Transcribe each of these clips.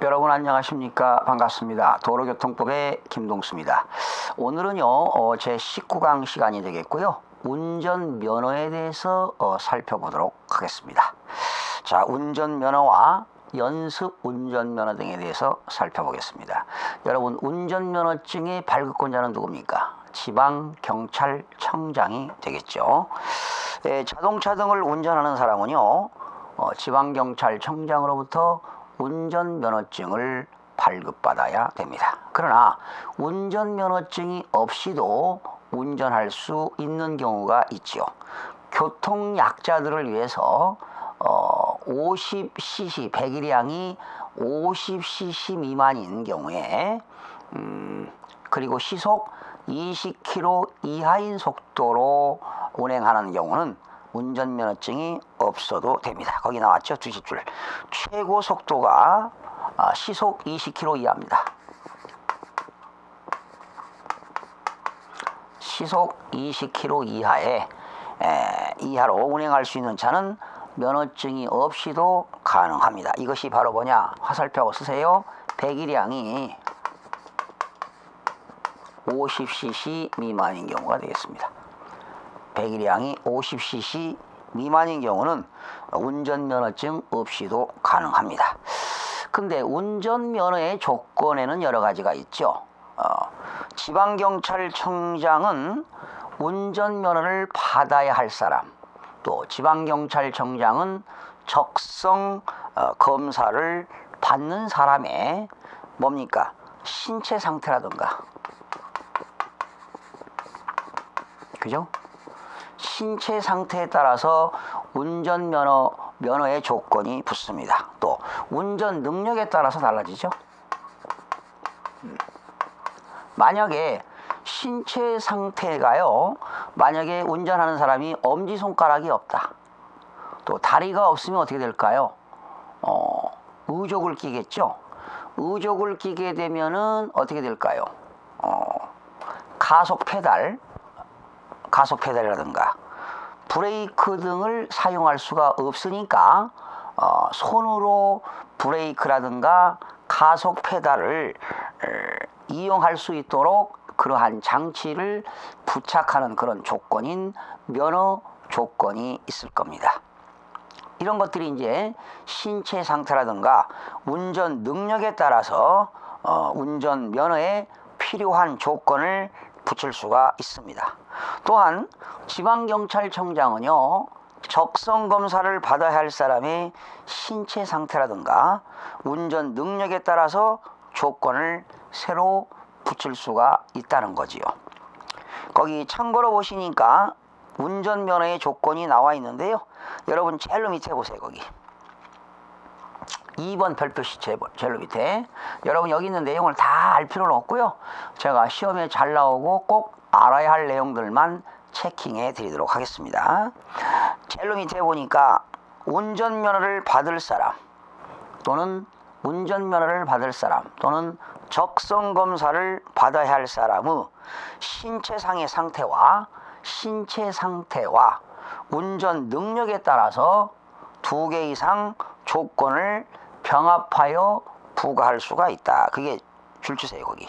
여러분 안녕하십니까? 반갑습니다. 도로교통법의 김동수입니다. 오늘은요 제 19강 시간이 되겠고요. 운전면허에 대해서 살펴보도록 하겠습니다. 자, 운전면허와 연습 운전면허 등에 대해서 살펴보겠습니다. 여러분, 운전면허증의 발급권자는 누굽니까? 지방경찰청장이 되겠죠. 자동차 등을 운전하는 사람은요 지방경찰청장으로부터 운전면허증을 발급받아야 됩니다. 그러나 운전면허증이 없이도 운전할 수 있는 경우가 있지요. 교통약자들을 위해서 50cc, 배기량이 50cc 미만인 경우에 그리고 시속 20km 이하인 속도로 운행하는 경우는 운전면허증이 없어도 됩니다. 거기 나왔죠? 두 줄. 최고 속도가 시속 20km 이하입니다. 시속 20km 이하로 운행할 수 있는 차는 면허증이 없이도 가능합니다. 이것이 바로 뭐냐? 화살표하고 쓰세요. 배기량이 50cc 미만인 경우가 되겠습니다. 배기량이 50cc 미만인 경우는 운전면허증 없이도 가능합니다. 근데 운전면허의 조건에는 여러 가지가 있죠. 지방경찰청장은 운전면허를 받아야 할 사람, 또 지방경찰청장은 적성 검사를 받는 사람의 뭡니까? 신체 상태라든가, 그죠? 신체 상태에 따라서 운전면허의 조건이 붙습니다. 또 운전 능력에 따라서 달라지죠. 만약에 신체 상태가요, 만약에 운전하는 사람이 엄지손가락이 없다, 또 다리가 없으면 어떻게 될까요? 의족을 끼겠죠. 의족을 끼게 되면은 어떻게 될까요? 가속 페달이라든가 브레이크 등을 사용할 수가 없으니까 손으로 브레이크라든가 가속 페달을 이용할 수 있도록 그러한 장치를 부착하는 그런 조건인 면허 조건이 있을 겁니다. 이런 것들이 이제 신체 상태라든가 운전 능력에 따라서 운전 면허에 필요한 조건을 붙일 수가 있습니다. 또한 지방경찰청장은요 적성검사를 받아야 할 사람의 신체 상태라든가 운전 능력에 따라서 조건을 새로 붙일 수가 있다는 거지요. 거기 참고로 보시니까 운전면허의 조건이 나와 있는데요, 여러분 제일 밑에 보세요. 거기 2번 별표시 제일 밑에, 여러분 여기 있는 내용을 다 알 필요는 없고요, 제가 시험에 잘 나오고 꼭 알아야 할 내용들만 체킹해 드리도록 하겠습니다. 제일 밑에 보니까 운전면허를 받을 사람 또는 적성검사를 받아야 할 사람의 신체상의 상태와 운전 능력에 따라서 2개 이상 조건을 병합하여 부과할 수가 있다. 그게 줄치세요. 거기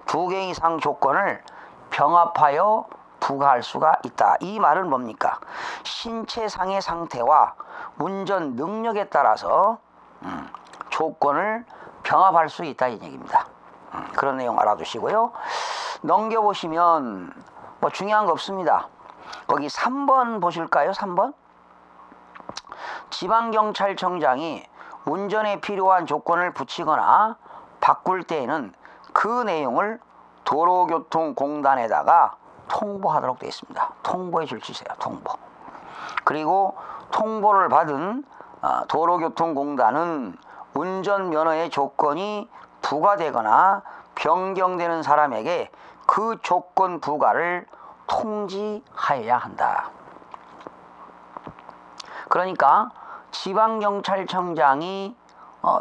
2개 이상 조건을 병합하여 부과할 수가 있다. 이 말은 뭡니까? 신체상의 상태와 운전 능력에 따라서 조건을 병합할 수 있다, 이 얘기입니다. 그런 내용 알아두시고요. 넘겨보시면 뭐 중요한 거 없습니다. 거기 3번 보실까요? 3번. 지방경찰청장이 운전에 필요한 조건을 붙이거나 바꿀 때에는 그 내용을 도로교통공단에다가 통보하도록 되어 있습니다. 통보에 줄치세요. 통보. 그리고 통보를 받은 도로교통공단은 운전면허의 조건이 부과되거나 변경되는 사람에게 그 조건 부과를 통지하여야 한다. 그러니까 지방경찰청장이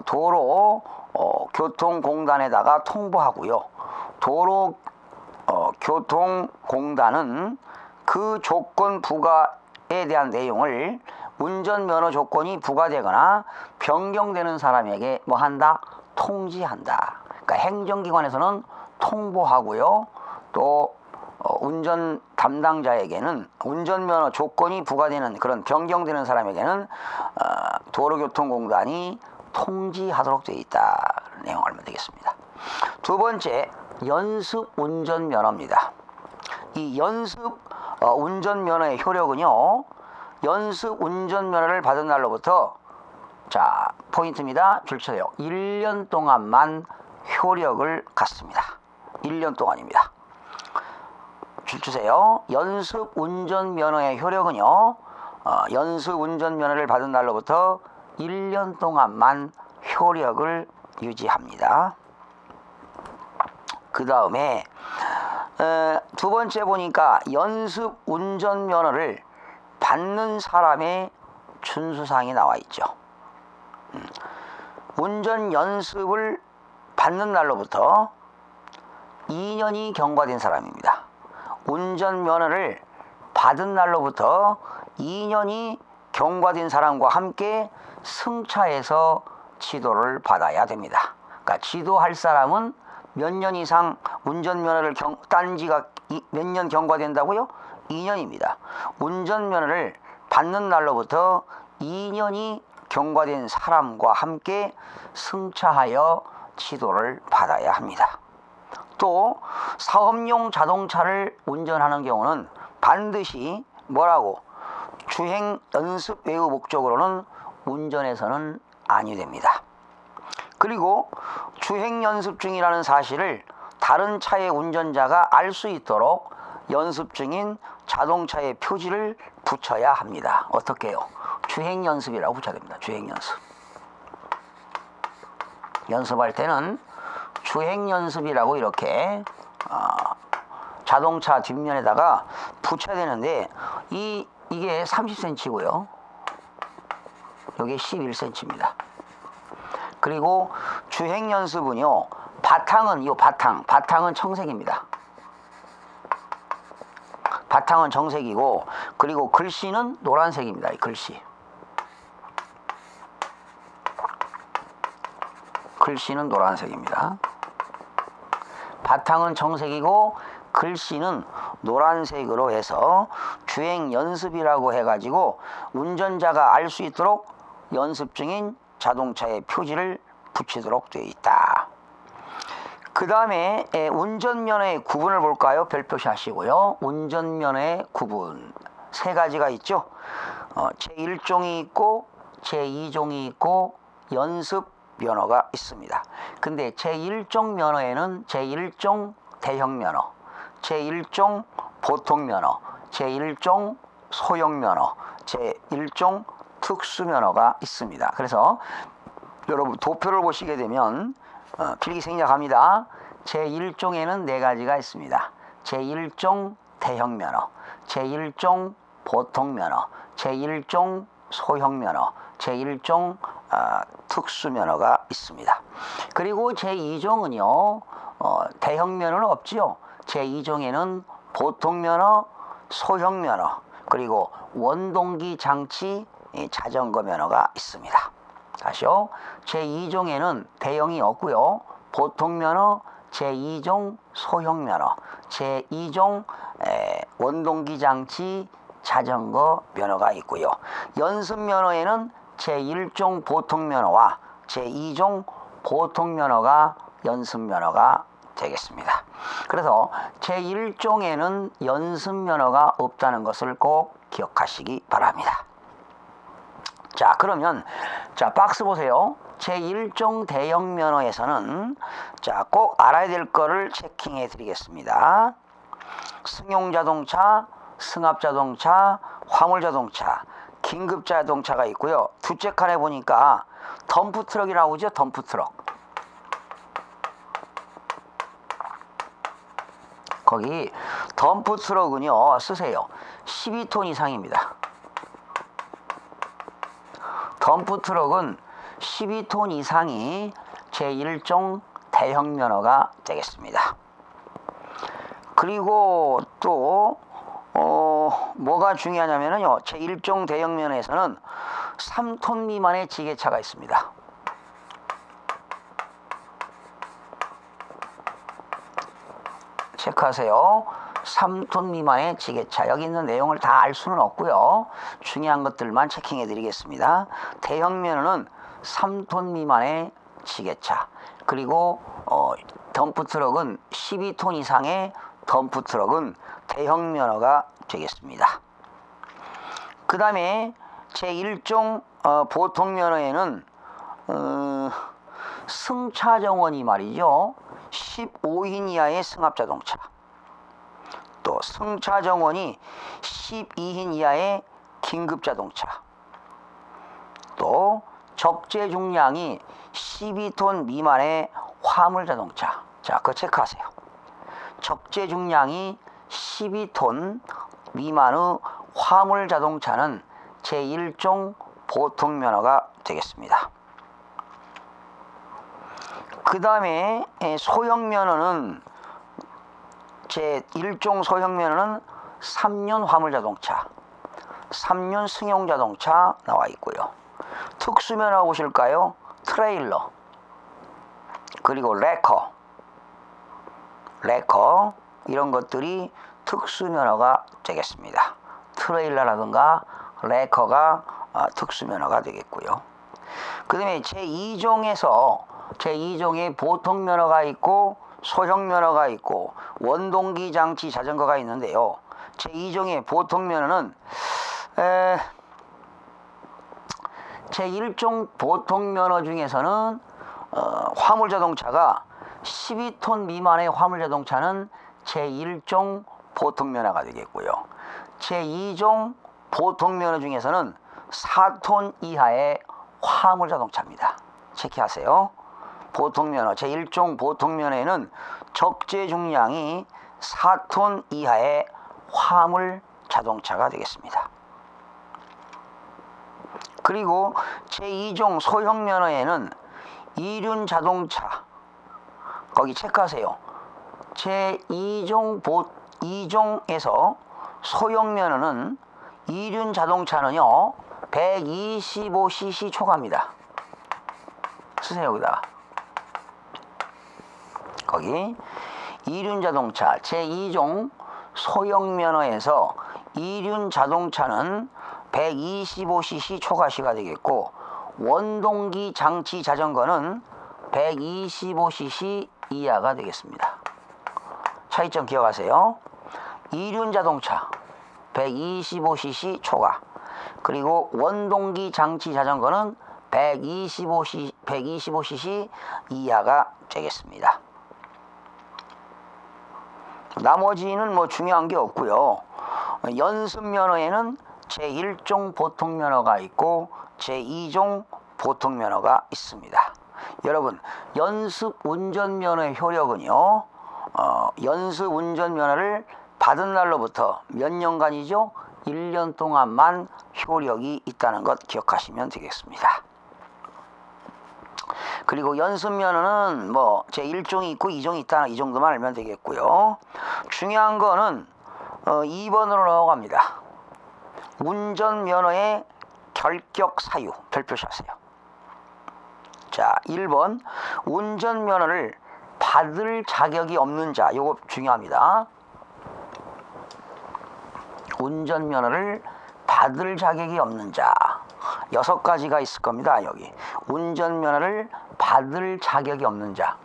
도로교통공단에다가 통보하고요, 도로교통공단은 그 조건 부과에 대한 내용을 운전면허 조건이 부과되거나 변경되는 사람에게 뭐 한다? 통지한다. 그러니까 행정기관에서는 통보하고요. 또 운전 담당자에게는 운전면허 조건이 부과되는 그런 변경되는 사람에게는 도로교통공단이 통지하도록 되어 있다. 내용 알면 되겠습니다. 두 번째, 연습 운전면허입니다. 이 연습 운전면허의 효력은요, 연습 운전면허를 받은 날로부터, 자, 포인트입니다. 줄쳐요. 1년 동안만 효력을 갖습니다. 1년 동안입니다. 줄주세요. 연습 운전면허의 효력은요, 연습 운전면허를 받은 날로부터 1년 동안만 효력을 유지합니다. 그 다음에 두 번째 보니까 연습 운전면허를 받는 사람의 준수사항이 나와 있죠. 운전 연습을 받는 날로부터 2년이 경과된 사람입니다. 운전면허를 받은 날로부터 2년이 경과된 사람과 함께 승차해서 지도를 받아야 됩니다. 그러니까 지도할 사람은 몇 년 이상 운전면허를 딴 지가 몇 년 경과된다고요? 2년입니다. 운전면허를 받는 날로부터 2년이 경과된 사람과 함께 승차하여 지도를 받아야 합니다. 또 사업용 자동차를 운전하는 경우는 반드시 뭐라고? 주행 연습 외유 목적으로는 운전해서는 아니 됩니다. 그리고 주행 연습 중이라는 사실을 다른 차의 운전자가 알 수 있도록 연습 중인 자동차의 표지를 붙여야 합니다. 어떻게 해요? 주행 연습이라고 붙여야 됩니다. 주행 연습. 연습할 때는 주행 연습이라고 이렇게 자동차 뒷면에다가 붙여야 되는데 이게 30cm고요. 여기 11cm입니다. 그리고 주행 연습은요, 바탕은 바탕은 청색입니다. 바탕은 정색이고, 그리고 글씨는 노란색입니다. 이 글씨는 노란색입니다. 바탕은 정색이고 글씨는 노란색으로 해서 주행 연습이라고 해가지고 운전자가 알 수 있도록 연습 중인 자동차의 표지를 붙이도록 되어 있다. 그 다음에 운전면허의 구분을 볼까요? 별표시 하시고요. 운전면허의 구분 세 가지가 있죠. 제1종이 있고 제2종이 있고 연습면허가 있습니다. 근데 제1종 면허에는 제1종 대형면허, 제1종 보통면허, 제1종 소형면허, 제1종 특수면허가 있습니다. 그래서 여러분 도표를 보시게 되면 필기 생략합니다. 제1종에는 네 가지가 있습니다. 제1종 대형면허, 제1종 보통면허, 제1종 소형면허, 제1종 특수면허가 있습니다. 그리고 제2종은요, 대형면허는 없지요. 제2종에는 보통면허, 소형면허, 그리고 원동기 장치 자전거 면허가 있습니다. 다시요. 제2종에는 대형이 없고요. 보통면허, 제2종 소형면허, 제2종 원동기 장치 자전거 면허가 있고요. 연습면허에는 제1종 보통면허와 제2종 보통면허가 연습면허가 되겠습니다. 그래서 제1종에는 연습면허가 없다는 것을 꼭 기억하시기 바랍니다. 자, 그러면 박스 보세요. 제1종 대형면허에서는 꼭 알아야 될 거를 체킹해 드리겠습니다. 승용자동차, 승합자동차, 화물자동차, 긴급자동차가 있고요. 둘째 칸에 보니까 덤프트럭이 나오죠. 덤프트럭. 거기 덤프트럭은요, 쓰세요. 12톤 이상입니다. 덤프트럭은 12톤 이상이 제1종 대형면허가 되겠습니다. 그리고 또 뭐가 중요하냐면요, 제1종 대형면허에서는 3톤 미만의 지게차가 있습니다. 체크하세요. 3톤 미만의 지게차. 여기 있는 내용을 다 알 수는 없고요. 중요한 것들만 체킹해 드리겠습니다. 대형 면허는 3톤 미만의 지게차. 그리고 덤프트럭은 12톤 이상의 덤프트럭은 대형 면허가 되겠습니다. 그 다음에 제1종 보통 면허에는 승차 정원이 말이죠. 15인 이하의 승합자동차, 또 승차 정원이 12인 이하의 긴급자동차, 또 적재 중량이 12톤 미만의 화물자동차. 자, 그거 체크하세요. 적재 중량이 12톤 미만의 화물자동차는 제1종 보통면허가 되겠습니다. 그 다음에 소형면허는 제1종 소형면허는 3륜 화물자동차, 3륜 승용자동차 나와 있고요. 특수면허 보실까요? 트레일러, 그리고 레커 이런 것들이 특수면허가 되겠습니다. 트레일러라든가 레커가 특수면허가 되겠고요. 그 다음에 제2종에 보통면허가 있고 소형면허가 있고 원동기 장치 자전거가 있는데요. 제2종의 보통면허는 제1종 보통면허 중에서는 화물자동차가 12톤 미만의 화물자동차는 제1종 보통면허가 되겠고요. 제2종 보통면허 중에서는 4톤 이하의 화물자동차입니다. 체크하세요. 보통면허 제1종 보통면허에는 적재 중량이 4톤 이하의 화물자동차가 되겠습니다. 그리고 제2종 소형면허에는 이륜 자동차, 거기 체크하세요. 제2종에서 소형면허는 이륜 자동차는요 125cc 초과입니다. 쓰세요. 여기다 거기 이륜 자동차 제2종 소형면허에서 이륜 자동차는 125cc 초과시가 되겠고, 원동기 장치 자전거는 125cc 이하가 되겠습니다. 차이점 기억하세요. 이륜 자동차 125cc 초과, 그리고 원동기 장치 자전거는 125cc 이하가 되겠습니다. 나머지는 뭐 중요한 게 없고요. 연습면허에는 제1종 보통면허가 있고 제2종 보통면허가 있습니다. 여러분, 연습운전면허의 효력은요, 연습운전면허를 받은 날로부터 몇 년간이죠? 1년 동안만 효력이 있다는 것 기억하시면 되겠습니다. 그리고 연습면허는 뭐 제1종이 있고 2종이 있다, 이 정도만 알면 되겠고요. 중요한 거는 2번으로 넘어갑니다. 운전면허의 결격 사유 별표시하세요. 자, 1번 운전면허를 받을 자격이 없는 자, 요거 중요합니다. 운전면허를 받을 자격이 없는 자 6가지가 있을 겁니다. 여기 운전면허를 받을 자격이 없는 자.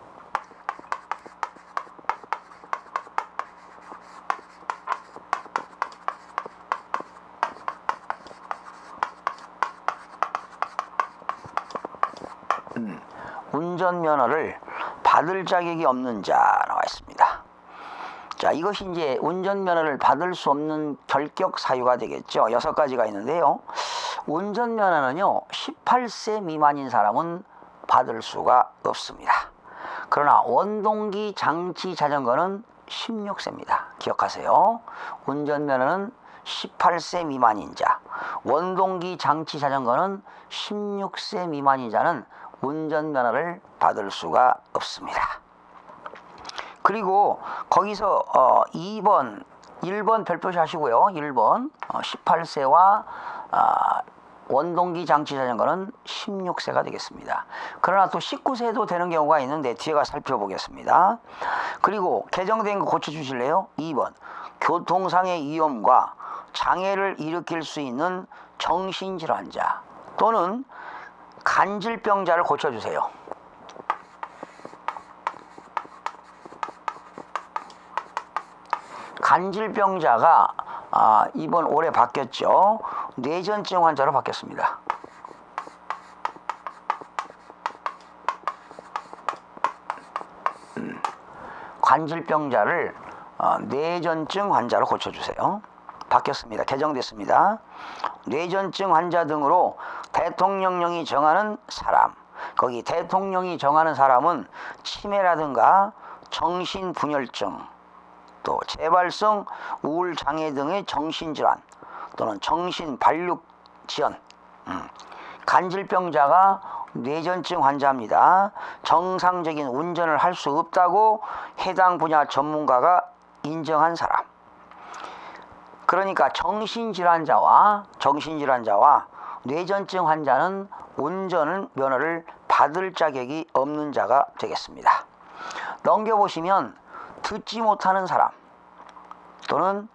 운전면허를 받을 자격이 없는 자 나와 있습니다. 자, 이것이 이제 운전면허를 받을 수 없는 결격 사유가 되겠죠. 6가지가 있는데요. 운전면허는요 18세 미만인 사람은 받을 수가 없습니다. 그러나 원동기 장치 자전거는 16세입니다. 기억하세요. 운전면허는 18세 미만인 자, 원동기 장치 자전거는 16세 미만인 자는 운전면허를 받을 수가 없습니다. 그리고 거기서 2번, 1번 별표시 하시고요. 1번 18세와 원동기 장치 자전거는 16세가 되겠습니다. 그러나 또 19세도 되는 경우가 있는데 뒤에가 살펴보겠습니다. 그리고 개정된 거 고쳐주실래요? 2번 교통상의 위험과 장애를 일으킬 수 있는 정신질환자 또는 간질병자를 고쳐주세요. 간질병자가 이번 올해 바뀌었죠. 뇌전증 환자로 바뀌었습니다. 간질병자를 뇌전증 환자로 고쳐주세요. 바뀌었습니다. 개정됐습니다. 뇌전증 환자 등으로 대통령령이 정하는 사람, 거기 대통령이 정하는 사람은 치매라든가 정신분열증, 또 재발성 우울장애 등의 정신질환 또는 정신발육지연, 간질병자가 뇌전증 환자입니다. 정상적인 운전을 할 수 없다고 해당 분야 전문가가 인정한 사람. 그러니까 정신질환자와 뇌전증 환자는 운전 면허를 받을 자격이 없는 자가 되겠습니다. 넘겨보시면 듣지 못하는 사람 또는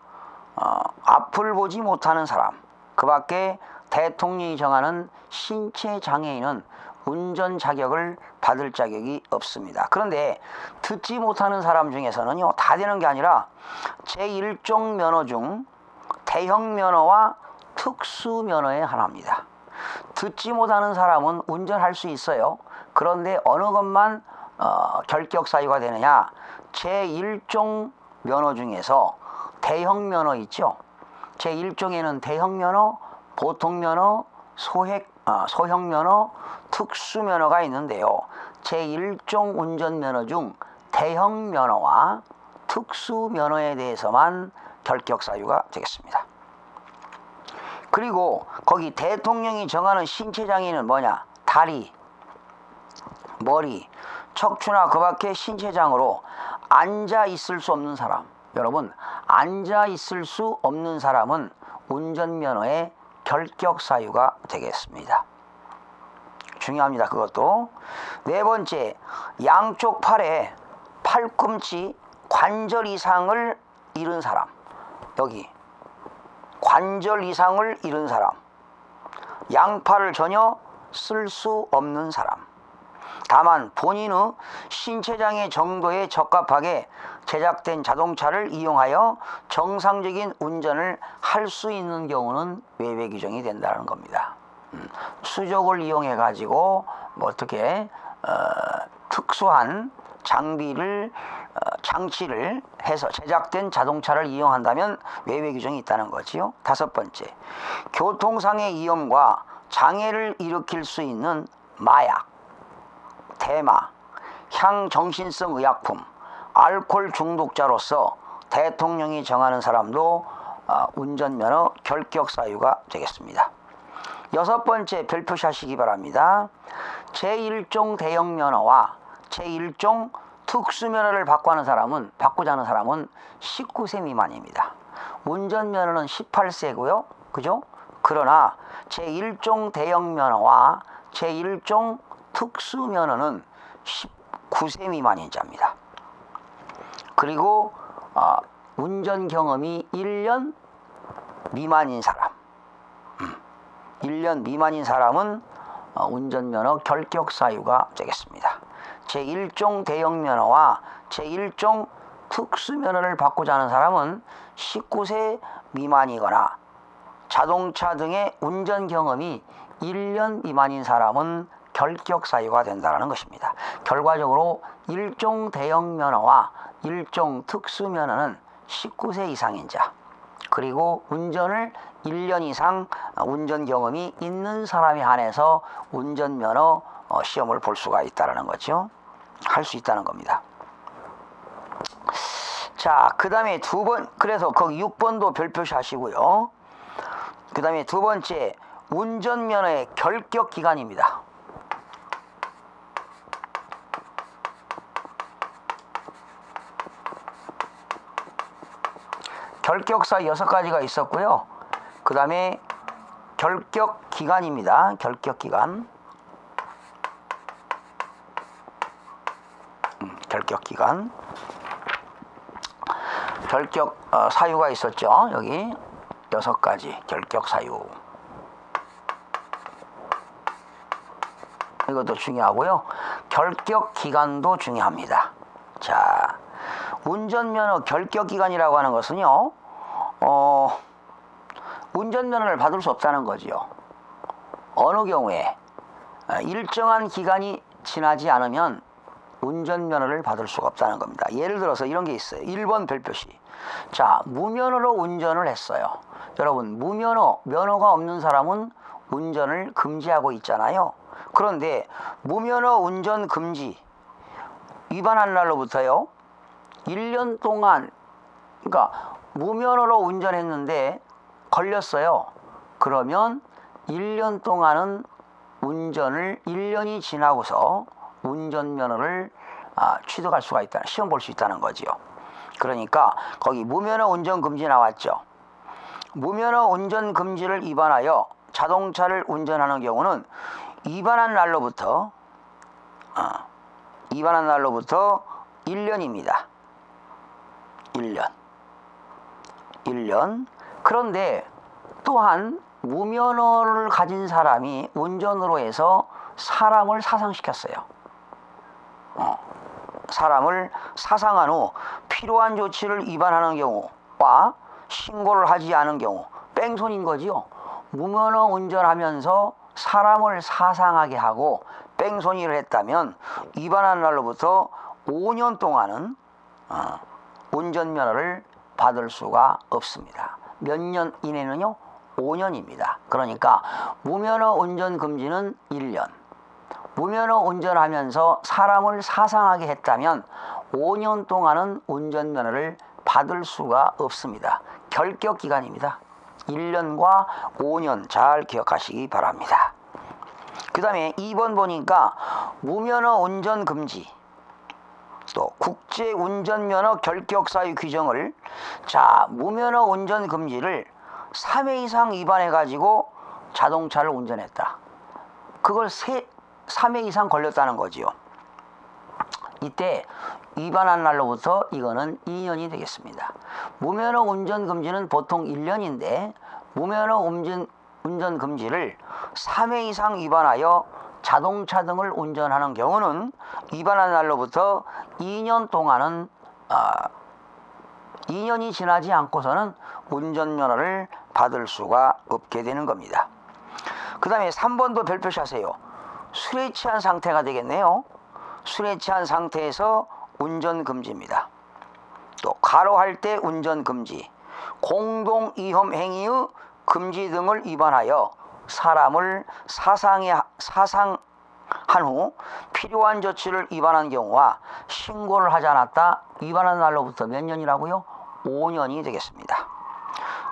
앞을 보지 못하는 사람, 그 밖에 대통령이 정하는 신체 장애인은 운전 자격을 받을 자격이 없습니다. 그런데 듣지 못하는 사람 중에서는요, 다 되는 게 아니라 제1종 면허 중 대형 면허와 특수 면허의 하나입니다. 듣지 못하는 사람은 운전할 수 있어요. 그런데 어느 것만 결격 사유가 되느냐? 제1종 면허 중에서 대형 면허 있죠. 제1종에는 대형 면허, 보통 면허, 소형 면허, 특수 면허가 있는데요. 제1종 운전 면허 중 대형 면허와 특수 면허에 대해서만 결격 사유가 되겠습니다. 그리고 거기 대통령이 정하는 신체 장애는 뭐냐? 다리, 머리, 척추나 그 밖의 신체장으로 앉아 있을 수 없는 사람. 여러분, 앉아 있을 수 없는 사람은 운전면허의 결격 사유가 되겠습니다. 중요합니다. 그것도. 네 번째, 양쪽 팔에 팔꿈치 관절 이상을 잃은 사람. 여기 관절 이상을 잃은 사람, 양팔을 전혀 쓸 수 없는 사람, 다만 본인의 신체장애 정도에 적합하게 제작된 자동차를 이용하여 정상적인 운전을 할 수 있는 경우는 외배 규정이 된다는 겁니다. 수족을 이용해 가지고 어떻게 특수한 장치를 해서 제작된 자동차를 이용한다면 외배 규정이 있다는 거지요. 다섯 번째, 교통상의 위험과 장애를 일으킬 수 있는 마약, 대마, 향정신성 의약품, 알코올 중독자로서 대통령이 정하는 사람도 운전면허 결격 사유가 되겠습니다. 여섯 번째, 별표시하시기 바랍니다. 제1종 대형 면허와 제1종 특수면허를 바꾸자 하는 사람은 19세 미만입니다. 운전면허는 18세고요. 그죠? 그러나 제1종 대형 면허와 제1종 특수면허는 19세 미만인 자입니다. 그리고 운전 경험이 1년 미만인 사람, 1년 미만인 사람은 운전면허 결격 사유가 되겠습니다. 제1종 대형 면허와 제1종 특수면허를 바꾸자 하는 사람은 19세 미만이거나 자동차 등의 운전 경험이 1년 미만인 사람은 결격 사유가 된다는 것입니다. 결과적으로 1종 대형 면허와 1종 특수 면허는 19세 이상인 자, 그리고 운전을 1년 이상 운전 경험이 있는 사람에 한해서 운전면허 시험을 볼 수가 있다는 거죠. 할 수 있다는 겁니다. 자, 그 다음에 그래서 거기 6번도 별표시 하시고요. 그 다음에 두 번째, 운전면허의 결격 기간입니다. 결격사 6가지가 있었고요. 그 다음에 결격 기간입니다. 결격 기간. 결격 기간. 결격 사유가 있었죠. 여기 6가지 결격 사유. 이것도 중요하고요. 결격 기간도 중요합니다. 자, 운전면허 결격 기간이라고 하는 것은요, 운전면허를 받을 수 없다는 거지요. 어느 경우에 일정한 기간이 지나지 않으면 운전면허를 받을 수가 없다는 겁니다. 예를 들어서 이런 게 있어요. 1번 별표시. 자, 무면허로 운전을 했어요. 여러분, 면허가 없는 사람은 운전을 금지하고 있잖아요. 그런데 무면허 운전 금지 위반한 날로부터요, 1년 동안, 그러니까 무면허로 운전했는데 걸렸어요. 그러면 1년 동안은 1년이 지나고서 운전면허를 취득할 수가 있다, 시험 볼 수 있다는 거지요. 그러니까 거기 무면허 운전 금지 나왔죠. 무면허 운전 금지를 위반하여 자동차를 운전하는 경우는 위반한 날로부터 1년입니다. 1년. 그런데 또한 무면허를 가진 사람이 운전으로 해서 사람을 사상시켰어요. 사람을 사상한 후 필요한 조치를 위반하는 경우와 신고를 하지 않은 경우, 뺑소니인 거지요. 무면허 운전하면서 사람을 사상하게 하고 뺑소니를 했다면 위반한 날로부터 5년 동안은 운전면허를 받을 수가 없습니다. 몇 년 이내는요? 5년입니다. 그러니까 무면허 운전 금지는 1년, 무면허 운전하면서 사람을 사상하게 했다면 5년 동안은 운전면허를 받을 수가 없습니다. 결격 기간입니다. 1년과 5년 잘 기억하시기 바랍니다. 그 다음에 2번 보니까 무면허 운전 금지, 또 국제운전면허 결격사유 규정을, 자, 무면허 운전 금지를 3회 이상 위반해 가지고 자동차를 운전했다. 그걸 3회 이상 걸렸다는 거지요. 이때 위반한 날로부터 이거는 2년이 되겠습니다. 무면허 운전 금지는 보통 1년인데 무면허 운전 금지를 3회 이상 위반하여 자동차 등을 운전하는 경우는 위반한 날로부터 2년 동안은 2년이 지나지 않고서는 운전면허를 받을 수가 없게 되는 겁니다. 그 다음에 3번도 별표시하세요. 술에 취한 상태가 되겠네요. 술에 취한 상태에서 운전 금지입니다. 또 가로할 때 운전 금지, 공동위험 행위의 금지 등을 위반하여 사람을 사상한 후 필요한 조치를 위반한 경우와 신고를 하지 않았다. 위반한 날로부터 몇 년이라고요? 5년이 되겠습니다.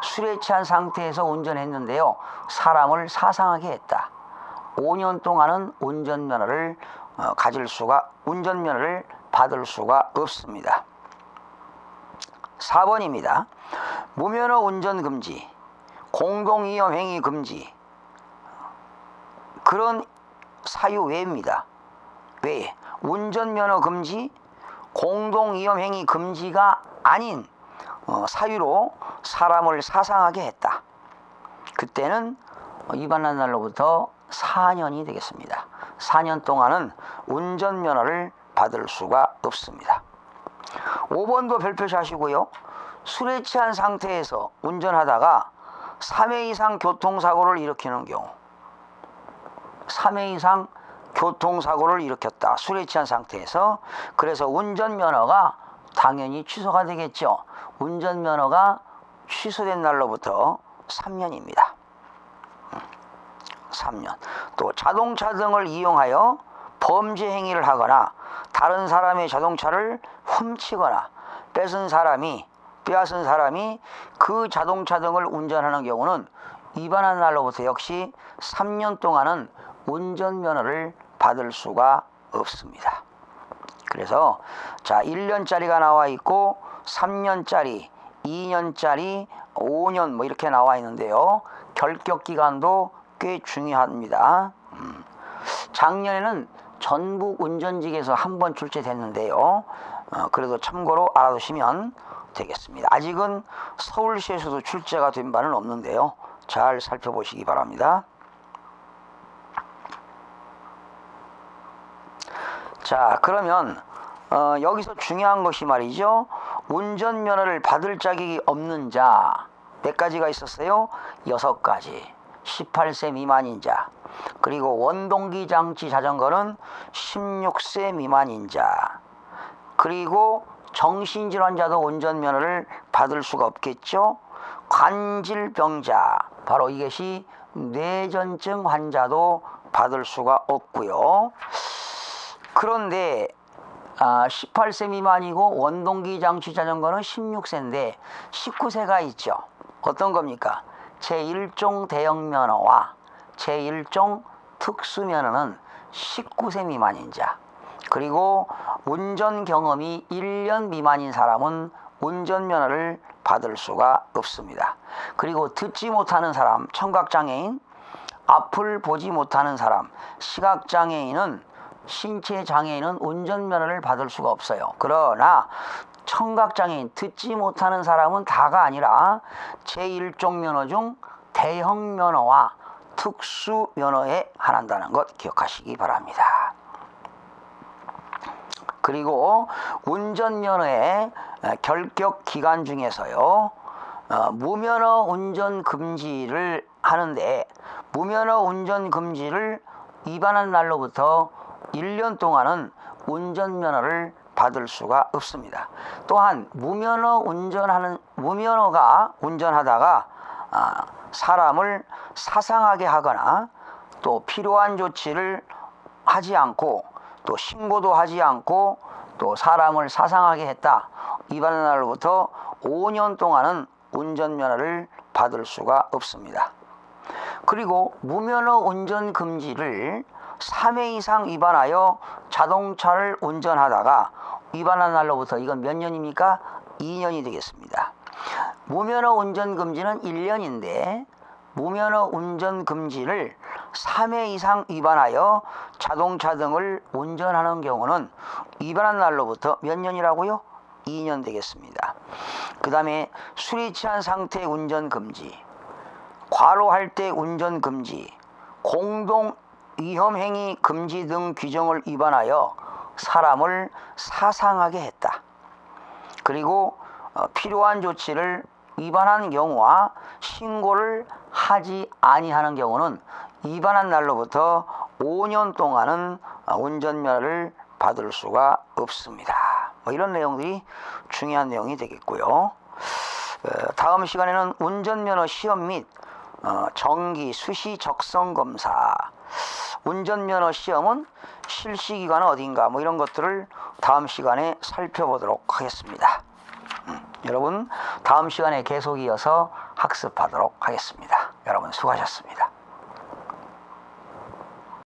술에 취한 상태에서 운전했는데요, 사람을 사상하게 했다. 5년 동안은 운전면허를 받을 수가 없습니다. 4번입니다. 무면허 운전 금지, 공동위험 행위 금지, 그런 사유 외입니다. 왜? 운전면허 금지, 공동위험 행위 금지가 아닌 사유로 사람을 사상하게 했다. 그때는 위반한 날로부터 4년이 되겠습니다. 4년 동안은 운전면허를 받을 수가 없습니다. 5번도 별표시하시고요. 술에 취한 상태에서 운전하다가 3회 이상 교통사고를 일으키는 경우, 3회 이상 교통사고를 일으켰다. 술에 취한 상태에서. 그래서 운전면허가 당연히 취소가 되겠죠. 운전면허가 취소된 날로부터 3년입니다. 3년. 또 자동차 등을 이용하여 범죄 행위를 하거나 다른 사람의 자동차를 훔치거나 빼앗은 사람이 그 자동차 등을 운전하는 경우는 위반한 날로부터 역시 3년 동안은 운전면허를 받을 수가 없습니다. 그래서 자, 1년짜리가 나와 있고 3년짜리, 2년짜리, 5년 뭐 이렇게 나와 있는데요. 결격 기간도 꽤 중요합니다. 작년에는 전북 운전직에서 한 번 출제됐는데요. 그래도 참고로 알아두시면 되겠습니다. 아직은 서울시에서도 출제가 된 바는 없는데요. 잘 살펴보시기 바랍니다. 자, 그러면 여기서 중요한 것이 말이죠. 운전면허를 받을 자격이 없는 자 몇 가지가 있었어요? 6가지. 18세 미만인 자, 그리고 원동기 장치 자전거는 16세 미만인 자, 그리고 정신질환자도 운전면허를 받을 수가 없겠죠. 관질병자, 바로 이것이 뇌전증 환자도 받을 수가 없고요. 그런데 18세 미만이고 원동기 장치 자전거는 16세인데 19세가 있죠. 어떤 겁니까? 제1종 대형면허와 제1종 특수면허는 19세 미만인 자, 그리고 운전 경험이 1년 미만인 사람은 운전면허를 받을 수가 없습니다. 그리고 듣지 못하는 사람, 청각장애인, 앞을 보지 못하는 사람, 시각장애인은 신체장애인은 운전면허를 받을 수가 없어요. 그러나 청각장애인, 듣지 못하는 사람은 다가 아니라 제1종 면허 중 대형면허와 특수면허에 한한다는 것 기억하시기 바랍니다. 그리고 운전면허의 결격 기간 중에서요, 무면허 운전 금지를 하는데, 무면허 운전 금지를 위반한 날로부터 1년 동안은 운전면허를 받을 수가 없습니다. 또한 무면허가 운전하다가 사람을 사상하게 하거나 또 필요한 조치를 하지 않고 또 신고도 하지 않고 또 사람을 사상하게 했다, 위반한 날로부터 5년 동안은 운전면허를 받을 수가 없습니다. 그리고 무면허 운전 금지를 3회 이상 위반하여 자동차를 운전하다가 위반한 날로부터 이건 몇 년입니까? 2년이 되겠습니다. 무면허 운전 금지는 1년인데 무면허 운전 금지를 3회 이상 위반하여 자동차 등을 운전하는 경우는 위반한 날로부터 몇 년이라고요? 2년 되겠습니다. 그 다음에 술이 취한 상태 운전 금지, 과로할 때 운전 금지, 공동 위험행위 금지 등 규정을 위반하여 사람을 사상하게 했다. 그리고 필요한 조치를 위반한 경우와 신고를 하지 아니하는 경우는 위반한 날로부터 5년 동안은 운전면허를 받을 수가 없습니다. 이런 내용들이 중요한 내용이 되겠고요. 다음 시간에는 운전면허 시험 및 정기 수시 적성 검사, 운전면허 시험은 실시기간은 어딘가, 이런 것들을 다음 시간에 살펴보도록 하겠습니다. 여러분, 다음 시간에 계속 이어서 학습하도록 하겠습니다. 여러분 수고하셨습니다.